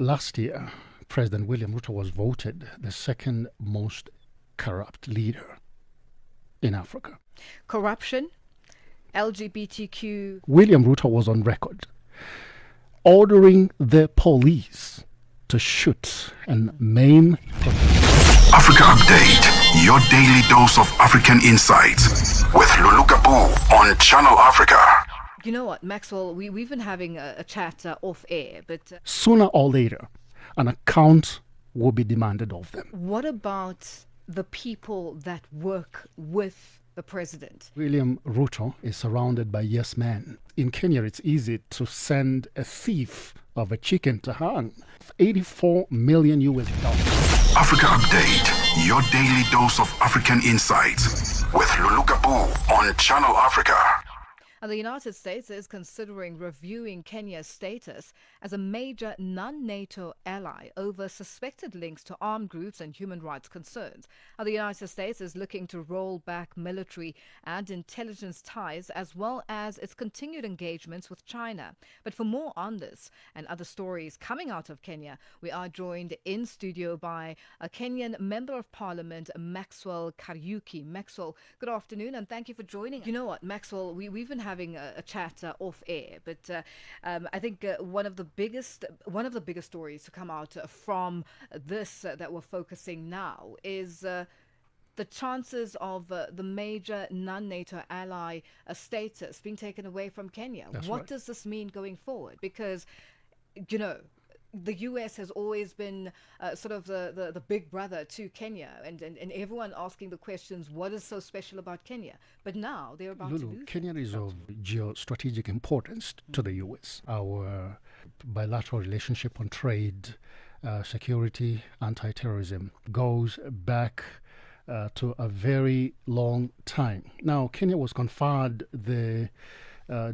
Last year, President William Ruto was voted the second most corrupt leader in Africa. Corruption, LGBTQ. William Ruto was on record ordering the police to shoot and maim. Africa Update, your daily dose of African insights with Lulu Gaboo on Channel Africa. You know what, Maxwell, we've been having a chat off air, but Sooner or later, an account will be demanded of them. what about the people that work with the president? William Ruto is surrounded by yes men. In Kenya, it's easy to send a thief of a chicken to hang. 84 million US dollars. Africa Update, your daily dose of African insights with Lulu Gaboo on Channel Africa. And the United States is considering reviewing Kenya's status as a major non-NATO ally over suspected links to armed groups and human rights concerns. And the United States is looking to roll back military and intelligence ties as well as its continued engagements with China. But for more on this and other stories coming out of Kenya, we are joined in studio by a Kenyan Member of Parliament, Maxwell Kariuki. Maxwell, good afternoon and thank you for joining us. You know what, Maxwell, we've been having a chat off air, but I think one of the biggest stories to come out from this that we're focusing now is the chances of the major non-NATO ally status being taken away from Kenya. That's what right. does this mean going forward? Because, you know, the US has always been sort of the big brother to Kenya, and everyone asking the questions, what is so special about Kenya? But now they're about to Lulu, lose. Kenya is of geostrategic importance to the US. Our bilateral relationship on trade, security, anti-terrorism goes back to a very long time. Now, Kenya was conferred the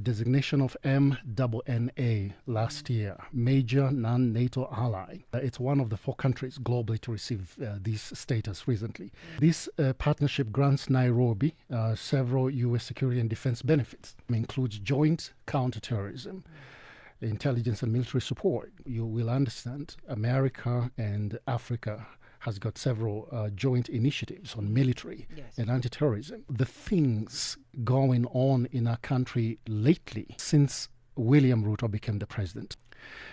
designation of MNNA last year, major non-NATO ally. It's one of the 4 countries globally to receive this status recently. This partnership grants Nairobi several U.S. security and defense benefits. It includes joint counterterrorism, intelligence and military support. You will understand America and Africa has got several joint initiatives on military and anti-terrorism. The things going on in our country lately, since William Ruto became the president,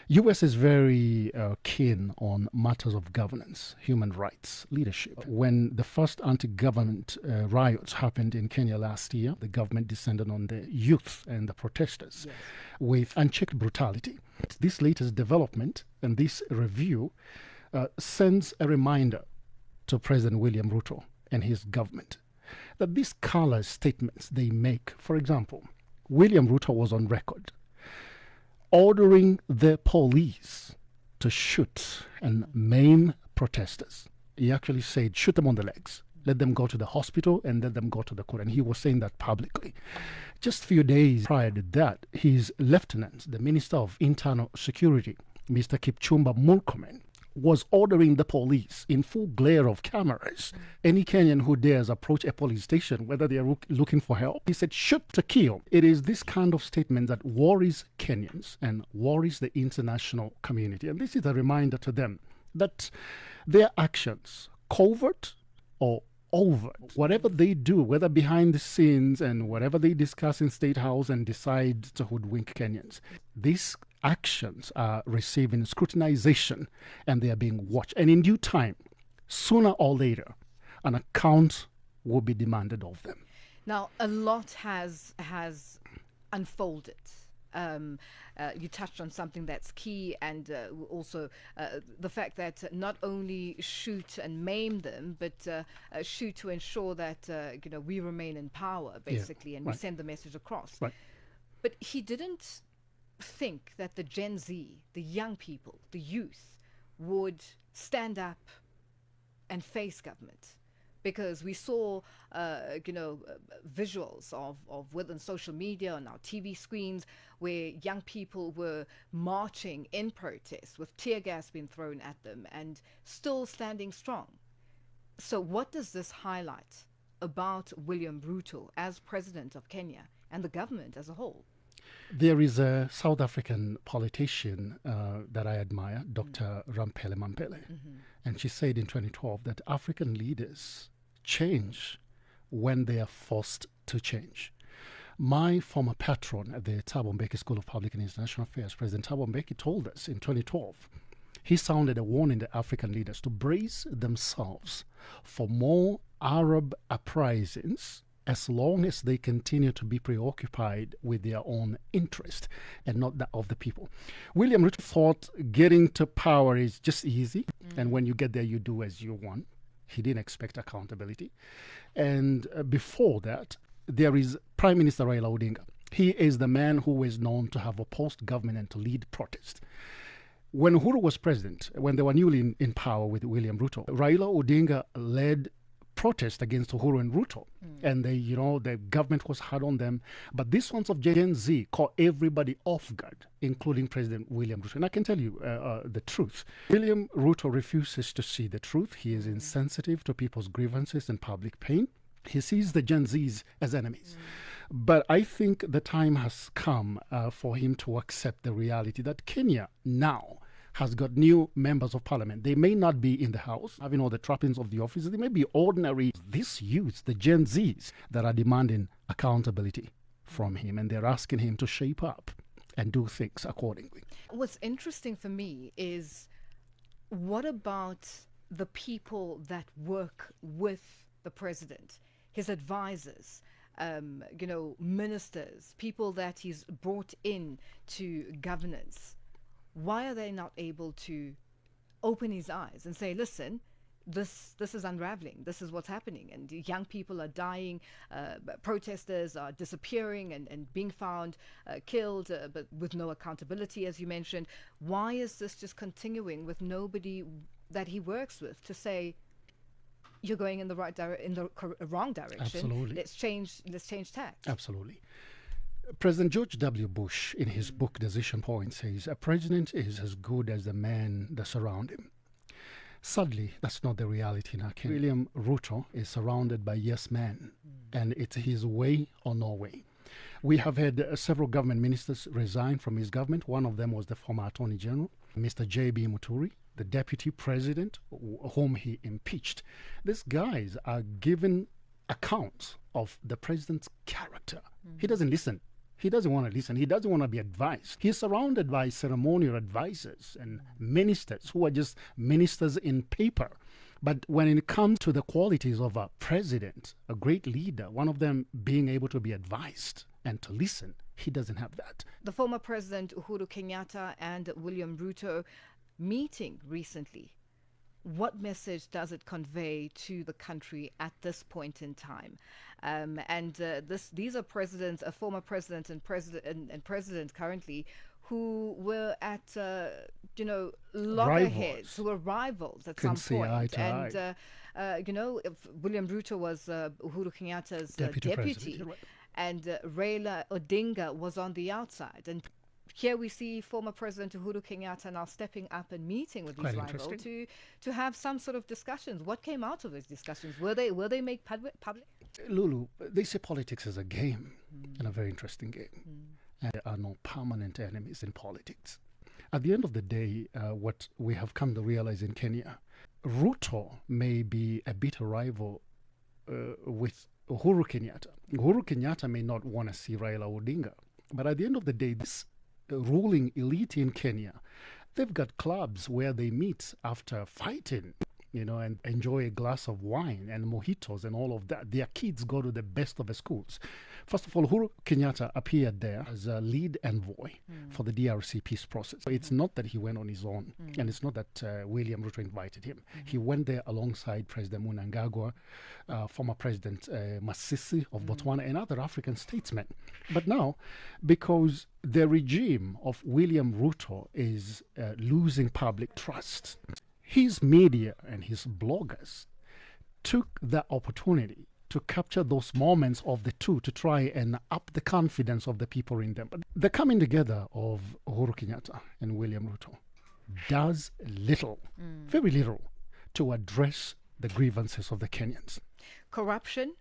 U.S. is very keen on matters of governance, human rights, leadership. When the first anti-government riots happened in Kenya last year, the government descended on the youth and the protesters with unchecked brutality. This latest development and this review sends a reminder to President William Ruto and his government that these color statements they make, for example, William Ruto was on record ordering the police to shoot and maim protesters. He actually said, shoot them on the legs, let them go to the hospital and let them go to the court. And he was saying that publicly. Just a few days prior to that, his lieutenant, the Minister of Internal Security, Mr. Kipchumba Murkomen, was ordering the police in full glare of cameras. Any Kenyan who dares approach a police station, whether they are looking for help, he said, shoot to kill. It is this kind of statement that worries Kenyans and worries the international community. And this is a reminder to them that their actions, covert or overt, whatever they do, whether behind the scenes and whatever they discuss in State House and decide to hoodwink Kenyans, these actions are receiving scrutinization and they are being watched. And in due time, sooner or later, an account will be demanded of them. Now, a lot has unfolded. You touched on something that's key, and also the fact that not only shoot and maim them, but shoot to ensure that we remain in power, basically, and we send the message across. Right. But he didn't think that the Gen Z, the young people, the youth, would stand up and face government. Because we saw, visuals of within social media and our TV screens where young people were marching in protest with tear gas being thrown at them and still standing strong. So what does this highlight about William Ruto as president of Kenya and the government as a whole? There is a South African politician that I admire, Dr. Rampele Mampele, and she said in 2012 that African leaders change when they are forced to change. My former patron at the Thabo Mbeki School of Public and International Affairs, President Thabo Mbeki, told us in 2012, he sounded a warning to African leaders to brace themselves for more Arab uprisings as long as they continue to be preoccupied with their own interest and not that of the people. William Ruto thought getting to power is just easy, and when you get there, you do as you want. He didn't expect accountability. And before that, there is Prime Minister Raila Odinga. He is the man who is known to have opposed government and to lead protest. When Uhuru was president, when they were newly in power with William Ruto, Raila Odinga led protest against Uhuru and Ruto. And the government was hard on them. But this ones of Gen Z caught everybody off guard, including President William Ruto. And I can tell you the truth. William Ruto refuses to see the truth. He is insensitive to people's grievances and public pain. He sees the Gen Zs as enemies. But I think the time has come for him to accept the reality that Kenya now has got new members of parliament. They may not be in the house, having all the trappings of the office. They may be ordinary, this youth, the Gen Zs, that are demanding accountability from him, and they're asking him to shape up and do things accordingly. What's interesting for me is, what about the people that work with the president, his advisors, ministers, people that he's brought in to governance? Why are they not able to open his eyes and say, listen, this is unraveling, this is what's happening, and young people are dying, protesters are disappearing and being found killed, but with no accountability, as you mentioned. Why is this just continuing with nobody that he works with to say, you're going in the wrong direction? Absolutely. Let's change tack. Absolutely. President George W. Bush, in his book Decision Point, says a president is as good as the men that surround him. Sadly, that's not the reality in our country. William Ruto is surrounded by yes men, and it's his way or no way. We have had several government ministers resign from his government. One of them was the former Attorney General, Mr. J.B. Muturi, the deputy president whom he impeached. These guys are given accounts of the president's character. He doesn't listen. He doesn't want to listen. He doesn't want to be advised. He's surrounded by ceremonial advisors and ministers who are just ministers in paper. But when it comes to the qualities of a president, a great leader, one of them being able to be advised and to listen, he doesn't have that. The former president Uhuru Kenyatta and William Ruto meeting recently. What message does it convey to the country at this point in time? These are presidents, a former president and president currently, who were at loggerheads, who were rivals at some point. William Ruto was Uhuru Kenyatta's deputy, right. And Raila Odinga was on the outside. And here we see former President Uhuru Kenyatta now stepping up and meeting with his rival to have some sort of discussions. What came out of those discussions? Were they made public? Lulu, they say politics is a game, and a very interesting game. And there are no permanent enemies in politics. At the end of the day, what we have come to realize in Kenya, Ruto may be a bitter rival with Uhuru Kenyatta. Uhuru Kenyatta may not want to see Raila Odinga. But at the end of the day, this ruling elite in Kenya, they've got clubs where they meet after fighting, and enjoy a glass of wine and mojitos and all of that. Their kids go to the best of the schools. First of all, Uhuru Kenyatta appeared there as a lead envoy for the DRC peace process. So it's not that he went on his own, and it's not that William Ruto invited him. He went there alongside President Mnangagwa, former President Masisi of Botswana, and other African statesmen. But now, because the regime of William Ruto is losing public trust, his media and his bloggers took the opportunity to capture those moments of the two to try and up the confidence of the people in them. But the coming together of Uhuru Kenyatta and William Ruto does little, very little, to address the grievances of the Kenyans. Corruption,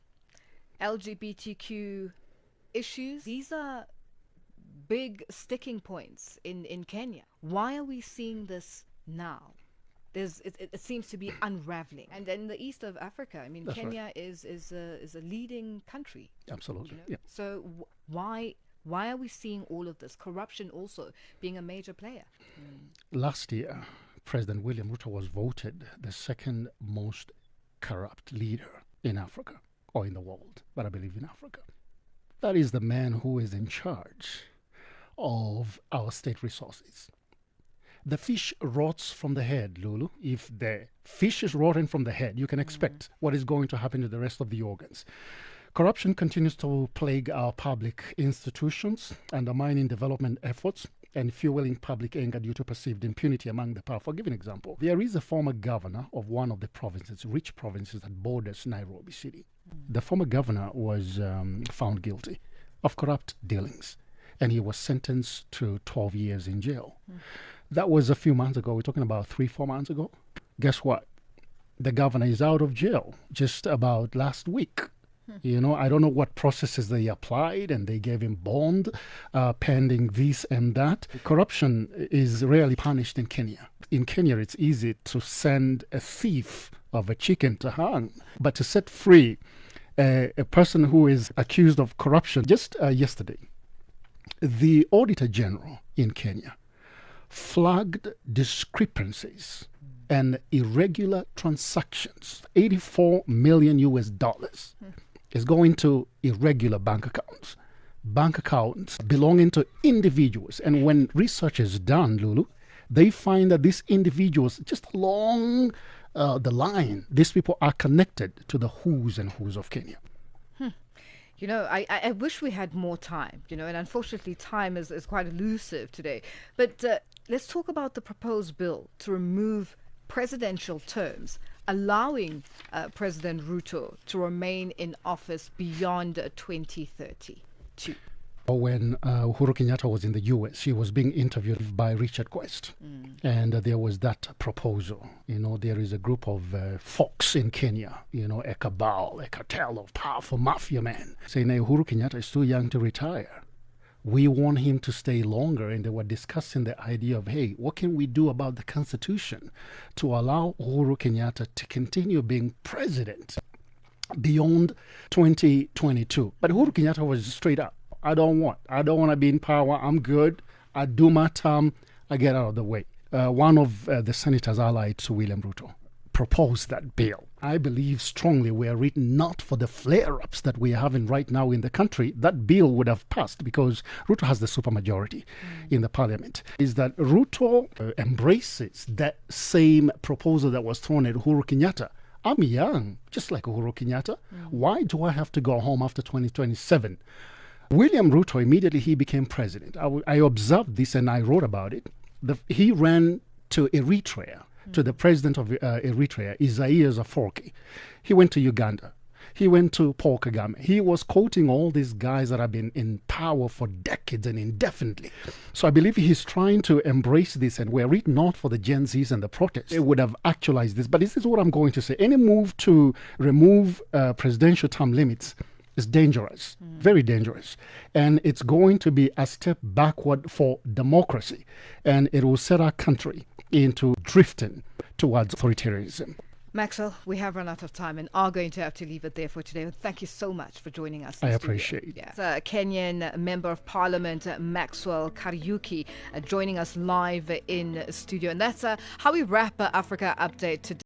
LGBTQ issues, these are big sticking points in Kenya. Why are we seeing this now? It seems to be unraveling. And in the east of Africa, I mean, That's Kenya right. is a leading country. Absolutely. You know? Yeah. So why are we seeing all of this? Corruption also being a major player. Last year, President William Ruto was voted the second most corrupt leader in Africa, or in the world, but I believe in Africa. That is the man who is in charge of our state resources. The fish rots from the head, Lulu. If the fish is rotting from the head, you can expect what is going to happen to the rest of the organs. Corruption continues to plague our public institutions, undermining development efforts and fueling public anger due to perceived impunity among the powerful. I'll give you an example. There is a former governor of one of the provinces, rich provinces that borders Nairobi City. The former governor was found guilty of corrupt dealings, and he was sentenced to 12 years in jail. That was a few months ago. We're talking about 3-4 months ago. Guess what? The governor is out of jail just about last week. You know, I don't know what processes they applied, and they gave him bond pending this and that. Corruption is rarely punished in Kenya. In Kenya, it's easy to send a thief of a chicken to hang, but to set free a person who is accused of corruption. Just yesterday, the Auditor General in Kenya flagged discrepancies and irregular transactions. $84 million is going to irregular bank accounts belonging to individuals. And when research is done, Lulu, they find that these individuals, just along the line, these people are connected to the who's and who's of Kenya. You know, I wish we had more time, you know, and unfortunately time is quite elusive today. But let's talk about the proposed bill to remove presidential terms, allowing President Ruto to remain in office beyond 2032. When Uhuru Kenyatta was in the US, he was being interviewed by Richard Quest. And there was that proposal. You know, there is a group of folks in Kenya, you know, a cabal, a cartel of powerful mafia men, saying Uhuru Kenyatta is too young to retire. We want him to stay longer. And they were discussing the idea of, hey, what can we do about the Constitution to allow Uhuru Kenyatta to continue being president beyond 2022? But Uhuru Kenyatta was straight up. I don't want to be in power. I'm good. I do my term. I get out of the way. One of the senators allied to William Ruto proposed that bill. I believe strongly we are written not for the flare-ups that we are having right now in the country. That bill would have passed because Ruto has the supermajority in the parliament. Is that Ruto embraces that same proposal that was thrown at Uhuru Kenyatta. I'm young, just like Uhuru Kenyatta. Why do I have to go home after 2027? William Ruto, immediately he became president. I observed this and I wrote about it. He ran to Eritrea, to the president of Eritrea, Isaias Afwerki. He went to Uganda. He went to Paul Kagame. He was quoting all these guys that have been in power for decades and indefinitely. So I believe he's trying to embrace this, and were it not for the Gen Zs and the protests, it would have actualized this. But this is what I'm going to say. Any move to remove presidential term limits is dangerous, very dangerous. And it's going to be a step backward for democracy. And it will set our country into drifting towards authoritarianism. Maxwell, we have run out of time and are going to have to leave it there for today. Thank you so much for joining us. I appreciate it. Yeah. Kenyan Member of Parliament Maxwell Kariuki joining us live in studio. And that's how we wrap Africa Update today.